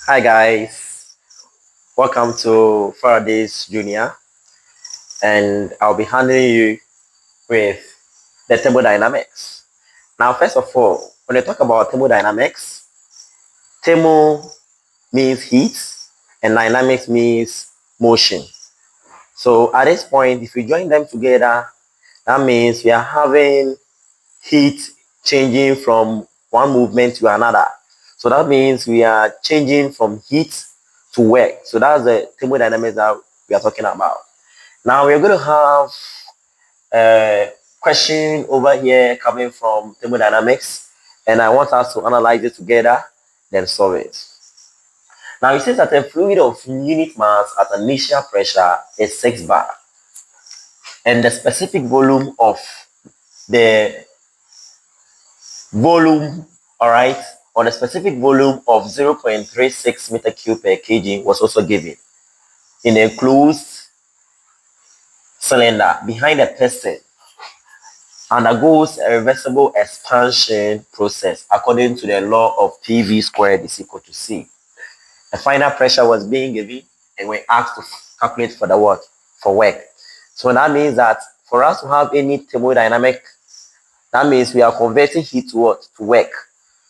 Hi guys, welcome to Faraday's Junior, and I'll be handling you with the thermodynamics. Now, first of all, when I talk about thermodynamics, thermo means heat and dynamics means motion. So at this point, if we join them together, that means we are having heat changing from one movement to another. So that means we are changing from heat to work. So that's the thermodynamics that we are talking about. Now we're going to have a question over here coming from thermodynamics, and I want us to analyze it together, then solve it. Now it says that a fluid of unit mass at initial pressure is 6 bar, and the specific volume of the volume, all right, or the specific volume of 0.36 meter cube per kg was also given in a closed cylinder behind a piston undergoes a reversible expansion process according to the law of PV squared is equal to C. The final pressure was being given and we're asked to calculate for the what? For work. So that means that for us to have any thermodynamic, that means we are converting heat to what? To work.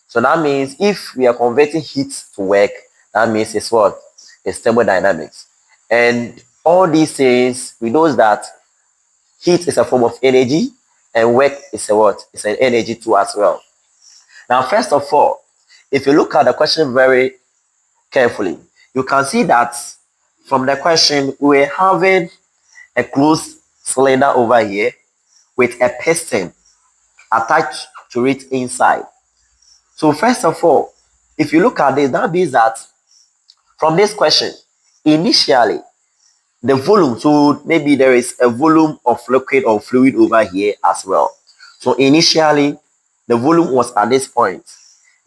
So that means if we are converting heat to work, that means it's what? It's thermodynamics. And all these things, we know that heat is a form of energy and work is a what? It's an energy too as well. Now, first of all, if you look at the question very carefully, you can see that from the question, we're having a closed cylinder over here with a piston attached to it inside. So first of all, if you look at this, that means that from this question, initially, the volume, so maybe there is a volume of liquid or fluid over here as well. So initially, the volume was at this point.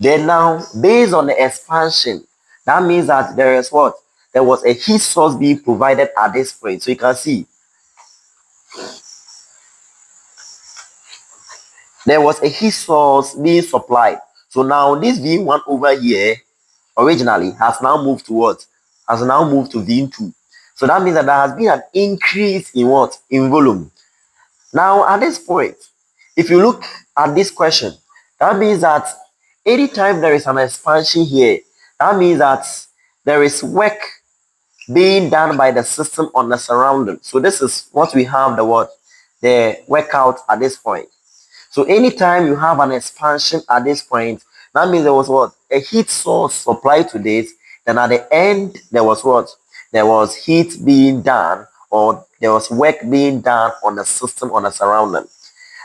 Then now, based on the expansion, that means that there is what? There was a heat source being provided at this point. So you can see there was a heat source being supplied. So now this V1 over here originally has now moved to what? Has now moved to V2. So that means that there has been an increase in what? In volume. Now at this point, if you look at this question, that means that anytime there is an expansion here, that means that there is work being done by the system on the surrounding. So this is what we have the what? The workout at this point. So anytime you have an expansion at this point, that means there was what? A heat source supplied to this. Then at the end, there was what? There was heat being done or there was work being done on the system, on the surrounding.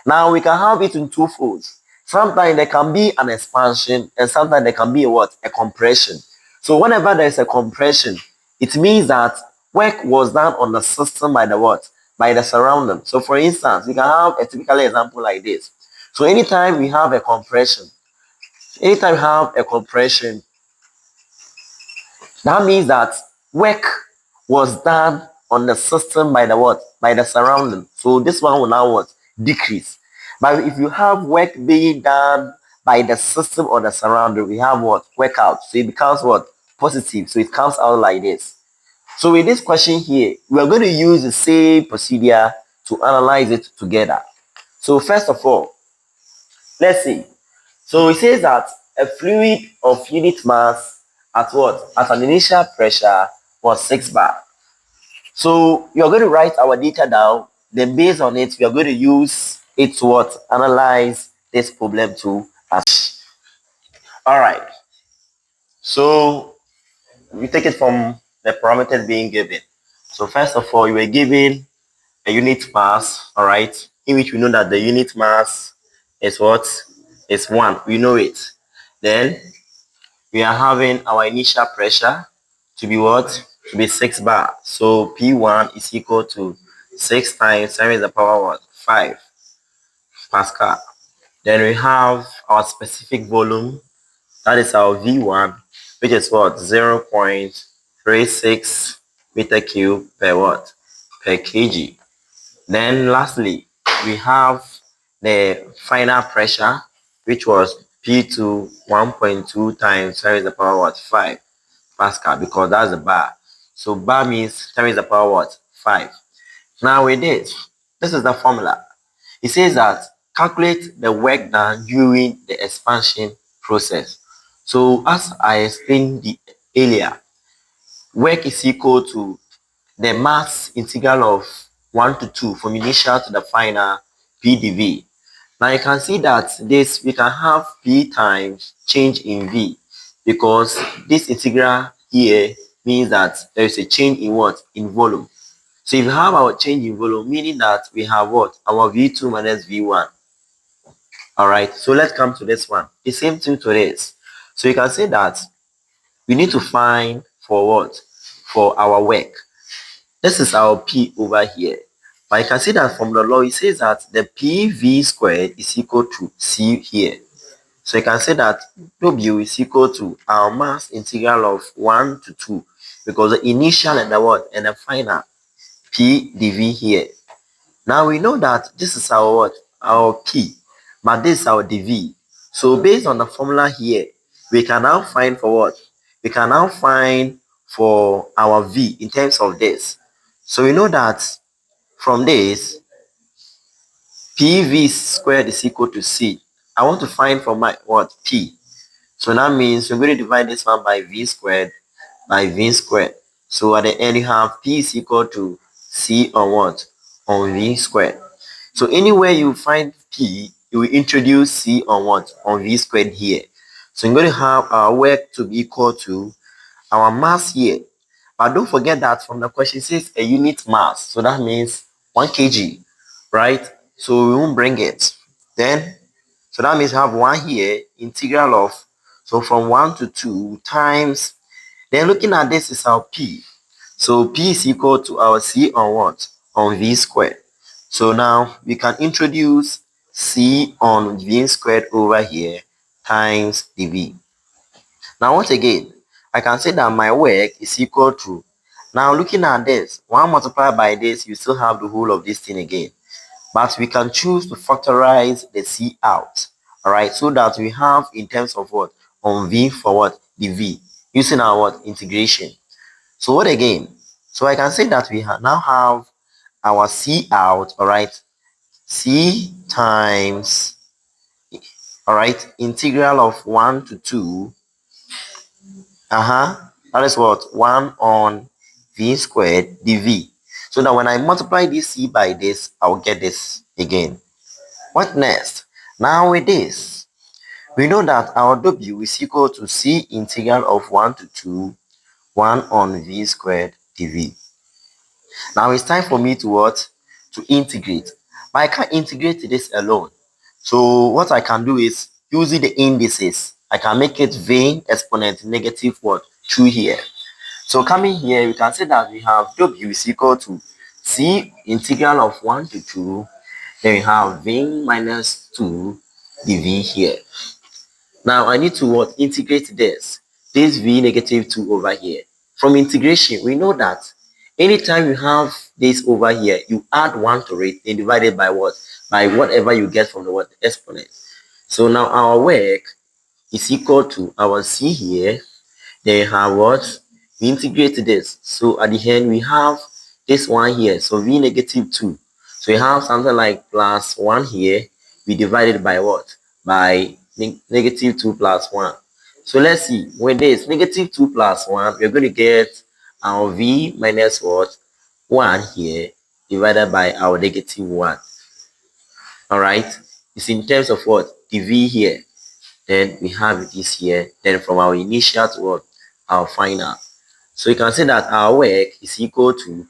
Now we can have it in two folds. Sometimes there can be an expansion and sometimes there can be a what? A compression. So whenever there is a compression, it means that work was done on the system by the what? By the surrounding. So for instance, we can have a typical example like this. So anytime we have a compression, that means that work was done on the system by the what? By the surrounding. So this one will now what? Decrease. But if you have work being done by the system or the surrounding, we have what? Work out. So it becomes what? Positive. So it comes out like this. So with this question here, we are going to use the same procedure to analyze it together. So first of all, let's see. So it says that a fluid of unit mass at what? At an initial pressure was 6 bar. So you're going to write our data down. Then based on it, we are going to use it to what? Analyze this problem too. All right. So we take it from the parameters being given. So first of all, you were given a unit mass, all right, in which we know that the unit mass is what? Is 1. We know it. Then we are having our initial pressure to be what? To be 6 bar. So P1 is equal to 6 times 10 raised to the power what? 5 Pascal. Then we have our specific volume. That is our V1, which is what? 0.36 meter cube per what? Per kg. Then lastly, we have the final pressure, which was P2 1.2 times 10 raised to the power what? 5 Pascal because that's the bar. So bar means 10 raised to the power what? 5. Now with this is the formula. It says that calculate the work done during the expansion process. So as I explained earlier, work is equal to the mass integral of 1 to 2 from initial to the final PdV. Now you can see that this we can have P times change in V because this integral here means that there is a change in what? In volume. So if you have our change in volume, meaning that we have what? Our V2 minus V1. Alright, so let's come to this one. The same thing to this. So you can say that we need to find for what? For our work. This is our P over here. But you can see that from the law, it says that the PV squared is equal to C here. So you can say that W is equal to our mass integral of 1 to 2 because the initial and the what? And the final P dV here. Now we know that this is our what? Our P, but this is our dV. So based on the formula here, we can now find for what? We can now find for our V in terms of this. So we know that from this, PV squared is equal to C. I want to find for my what? P. So that means we're going to divide this one by V squared by V squared. So at the end you have P is equal to C on what? On V squared. So anywhere you find P, you will introduce C on what? On V squared here. So you're going to have our work to be equal to our mass here. But don't forget that from the question it says a unit mass. So that means 1 kg, right? So we won't bring it. Then, so that means we have 1 here, integral of, so from 1 to 2 times, then looking at this is our P. So P is equal to our C on what? On V squared. So now we can introduce C on V squared over here times dV. Now once again, I can say that my work is equal to, now looking at this, 1 multiplied by this, you still have the whole of this thing again. But we can choose to factorize the C out. Alright, so that we have in terms of what? On V for what? dV. Using our what? Integration. So what again? So I can say that we now have our C out, alright, C times, alright, integral of 1 to 2, that is what? 1 on V squared dV. So that when I multiply this C by this, I'll get this again. What next? Now with this, we know that our W is equal to C integral of 1 to 2, 1 on V squared dV. Now it's time for me to what? To integrate. But I can't integrate this alone. So what I can do is using the indices, I can make it V exponent negative what? 2 here. So coming here, we can say that we have W is equal to C integral of 1 to 2. Then we have V minus 2 dV here. Now I need to what? Integrate this V negative 2 over here. From integration, we know that anytime you have this over here, you add 1 to it and divide it by what? By whatever you get from the what? Exponent. So now our work is equal to our C here. Then you have what? We integrate this. So at the end, we have this one here. So V negative 2. So you have something like plus 1 here. We divide it by what? By negative 2 plus 1. So let's see. When this negative 2 plus 1, we're going to get our V minus what? 1 here divided by our negative 1. Alright? It's in terms of what? The V here. Then we have this here. Then from our initial to what? Our final. So you can see that our work is equal to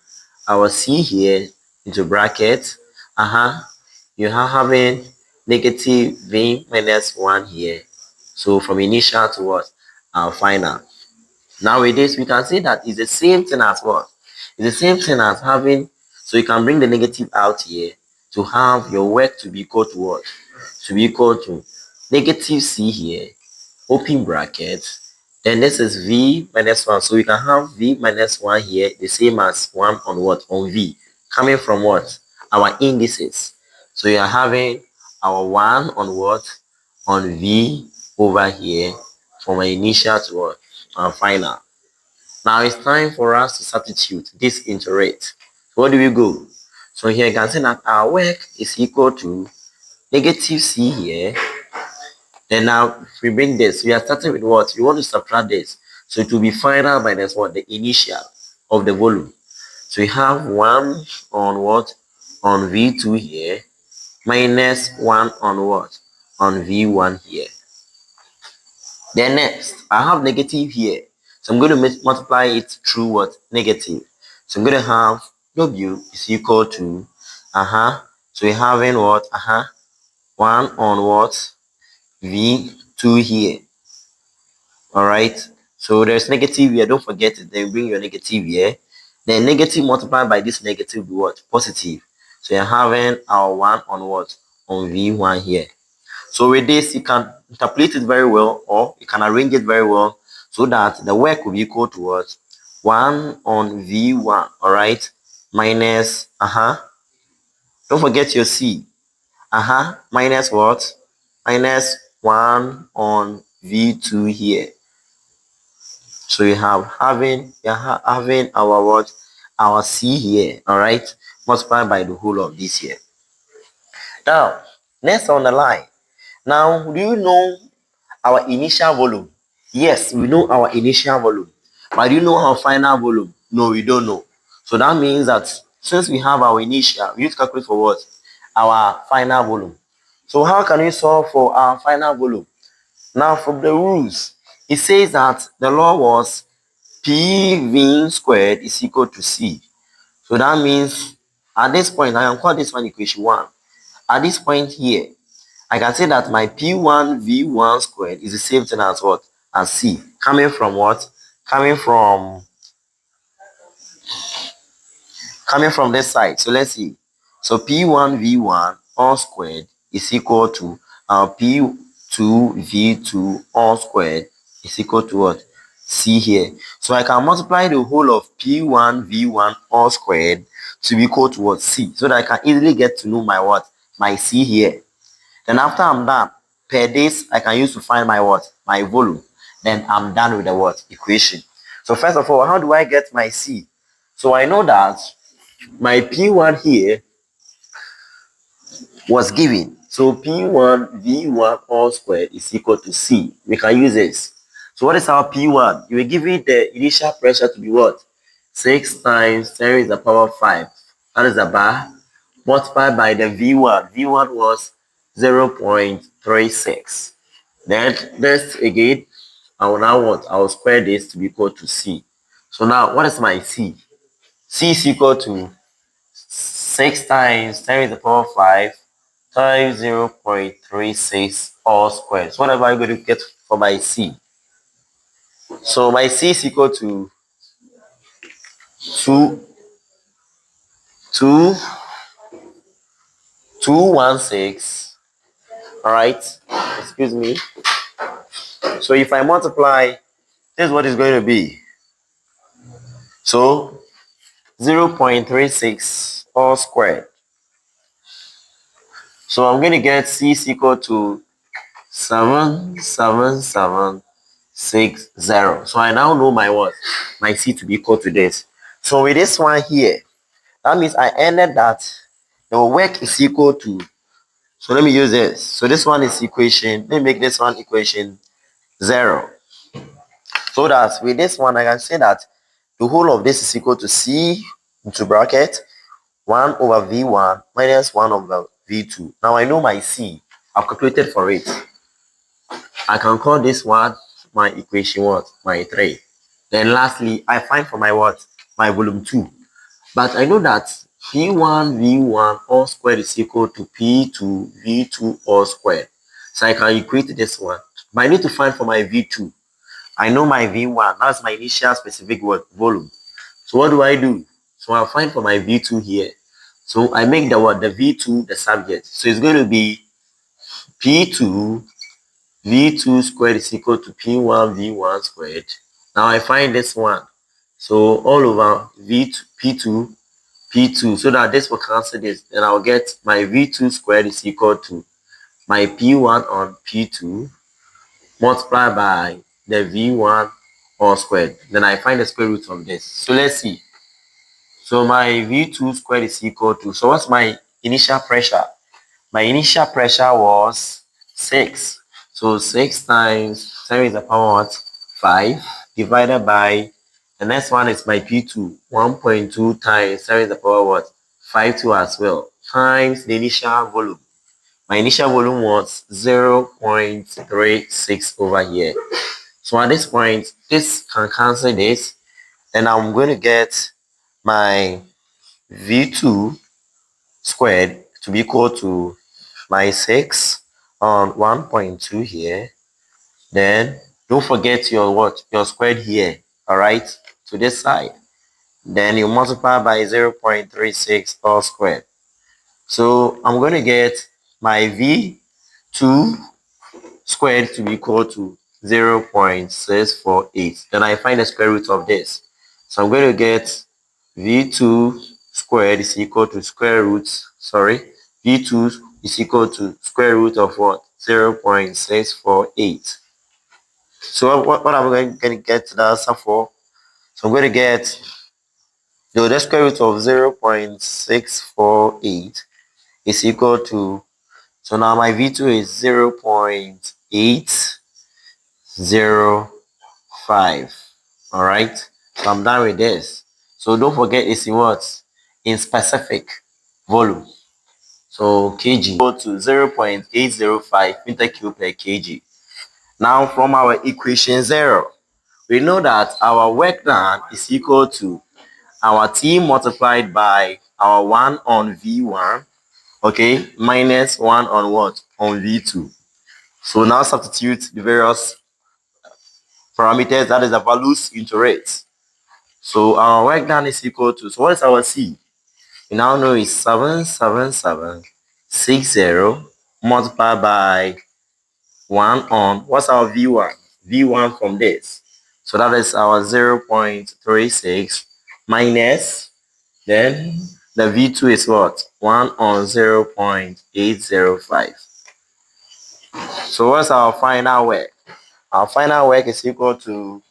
our C here into bracket. You are having negative V minus 1 here. So from initial to what? Our final. Now with this, we can see that it's the same thing as what? It's the same thing as having, so you can bring the negative out here to have your work to be equal to what? To be equal to negative C here, open bracket. Then this is V minus 1. So we can have V minus 1 here, the same as 1 on what? On V. Coming from what? Our indices. So you are having our 1 on what? On V over here from our initial to what? Our final. Now it's time for us to substitute this into rate. So what do we go? So here you can see that our work is equal to negative C here. Then now if we bring this, we are starting with what? We want to subtract this. So it will be final minus what? The initial of the volume. So we have 1 on what? On V2 here, minus 1 on what? On V1 here. Then next, I have negative here. So I'm going to multiply it through what? Negative. So I'm going to have W is equal to, so we're having what? 1 on what? V2 here. Alright. So there's negative here. Don't forget it. Then bring your negative here. Then negative multiplied by this negative be what? Positive. So you're having our 1 on what? On V1 here. So with this, you can interpolate it very well, or you can arrange it very well so that the work will be equal to what? 1 on V1, all right? Minus, don't forget your C. Minus what? Minus 1 on V2 here. So you have having our what? Our C here, all right? Multiplied by the whole of this here. Now, next on the line. Now, do you know our initial volume? Yes, we know our initial volume. But do you know our final volume? No, we don't know. So that means that since we have our initial, we need to calculate for what? Our final volume. So how can we solve for our final volume? Now from the rules, it says that the law was PV squared is equal to C. So that means at this point, I can call this one equation 1. At this point here, I can say that my P1 V1 squared is the same thing as what? As C. Coming from what? Coming from this side. So let's see. So P1 V1 all squared is equal to P2 V2 all squared is equal to what? C here. So I can multiply the whole of P1 V1 all squared to be equal to what? C. So that I can easily get to know my what? My C here. Then after I'm done, per this I can use to find my what? My volume. Then I'm done with the what? Equation. So first of all, how do I get my C? So I know that my P1 here was given. So P1 V1 all squared is equal to C. We can use this. So what is our P1? You will give it the initial pressure to be what? 6 times 10 raised to the power 5. That is a bar. Multiplied by the V1. V1 was 0.36. Then this again, I will now what? I will square this to be equal to C. So now what is my C? C is equal to 6 times 10 raised to the power 5 times 0.36 all squared. So what am I going to get for my C? So my C is equal to 2, 2, 216. All right. Excuse me. So if I multiply, this is what it's going to be. So 0.36 all squared. So I'm going to get C is equal to 77760. So I now know my what? My C to be equal to this. So with this one here, that means I ended that the work is equal to. So let me use this. So this one is equation. Let me make this one equation 0. So that with this one, I can say that the whole of this is equal to C into bracket 1 over V1 minus 1 over V2. Now I know my C. I've calculated for it. I can call this one my equation what? My 3. Then lastly, I find for my what? My volume 2. But I know that P1 V1 all squared is equal to P2 V2 all squared. So I can equate this one. But I need to find for my V2. I know my V1. That's my initial specific volume. So what do I do? So I'll find for my V2 here. So I make the what? The V2 the subject. So it's going to be P2 V2 squared is equal to P1 V1 squared. Now I find this one. So all over V2 P2, so that this will cancel this. Then I'll get my V2 squared is equal to my P1 on P2 multiplied by the V1 all squared. Then I find the square root of this. So let's see. So my V2 squared is equal to, so what's my initial pressure? My initial pressure was 6. So 6 times 10 is the power what? 5 divided by, the next one is my P2, 1.2 times 7 is the power what? 5 2 as well, times the initial volume. My initial volume was 0.36 over here. So at this point, this can cancel this, and I'm going to get my V2 squared to be equal to my 6 on 1.2 here. Then don't forget your what? Your squared here. Alright? To this side. Then you multiply by 0.36 all squared. So I'm going to get my V2 squared to be equal to 0.648. Then I find the square root of this. So I'm going to get V2 squared is equal to square root, V2 is equal to square root of what? 0.648. So what am I going to get the answer for? So I'm going to get the square root of 0.648 is equal to, so now my V2 is 0.805. All right. So I'm done with this. So don't forget it's in what? In specific volume. So kg go to 0.805 meter cube per kg. Now from our equation 0, we know that our work done is equal to our T multiplied by our 1 on V1, okay, minus 1 on what? On V2. So now substitute the various parameters, that is the values, into rates. So our work done is equal to, so what is our C? We now know it's 77760 multiplied by 1 on, what's our V1? V1 from this. So that is our 0.36 minus, then the V2 is what? 1 on 0.805. So what's our final work? Our final work is equal to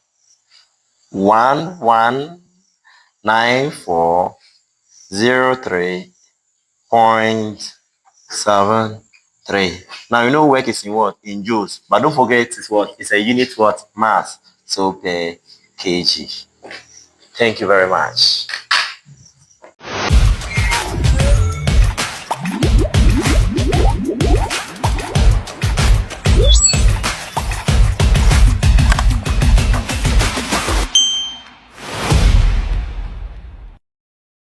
119403.73. Now you know work is in what? In joules. But don't forget it's what? It's a unit what? Mass. So per kg. Thank you very much.